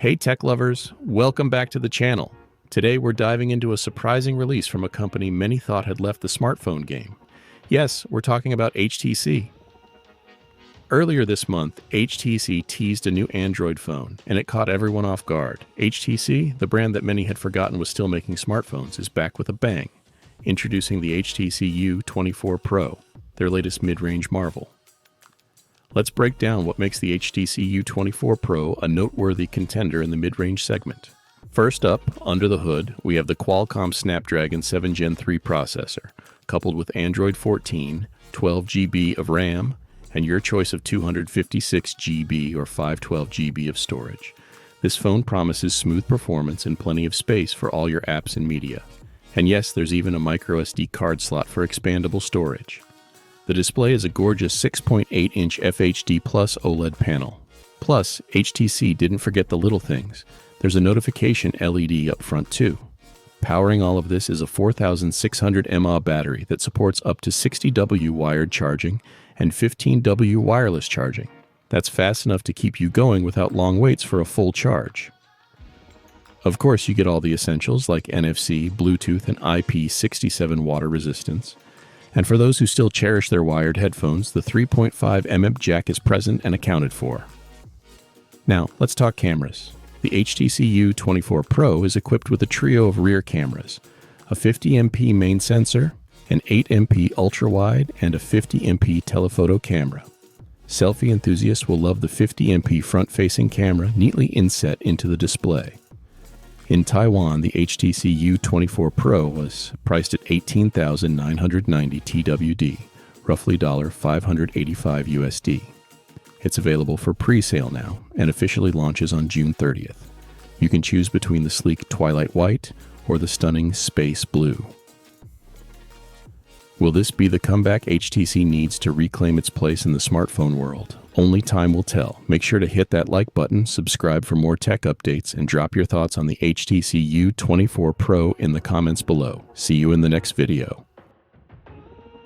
Hey tech lovers, welcome back to the channel. Today we're diving into a surprising release from a company many thought had left the smartphone game. Yes, we're talking about HTC. Earlier this month, HTC teased a new Android phone, and it caught everyone off guard. HTC, the brand that many had forgotten was still making smartphones, is back with a bang, introducing the HTC U24 Pro, their latest mid-range marvel. Let's break down what makes the HTC U24 Pro a noteworthy contender in the mid-range segment. First up, under the hood, we have the Qualcomm Snapdragon 7 Gen 3 processor, coupled with Android 14, 12 GB of RAM, and your choice of 256 GB or 512 GB of storage. This phone promises smooth performance and plenty of space for all your apps and media. And yes, there's even a microSD card slot for expandable storage. The display is a gorgeous 6.8-inch FHD Plus OLED panel. Plus, HTC didn't forget the little things. There's a notification LED up front too. Powering all of this is a 4600 mAh battery that supports up to 60W wired charging and 15W wireless charging. That's fast enough to keep you going without long waits for a full charge. Of course, you get all the essentials like NFC, Bluetooth, and IP67 water resistance. And for those who still cherish their wired headphones, the 3.5mm jack is present and accounted for. Now, let's talk cameras. The HTC U24 Pro is equipped with a trio of rear cameras, a 50MP main sensor, an 8MP ultra-wide, and a 50MP telephoto camera. Selfie enthusiasts will love the 50MP front-facing camera neatly inset into the display. In Taiwan, the HTC U24 Pro was priced at $18,990 TWD, roughly $585 USD. It's available for pre-sale now and officially launches on June 30th. You can choose between the sleek Twilight White or the stunning Space Blue. Will this be the comeback HTC needs to reclaim its place in the smartphone world? Only time will tell. Make sure to hit that like button, subscribe for more tech updates, and drop your thoughts on the HTC U24 Pro in the comments below. See you in the next video.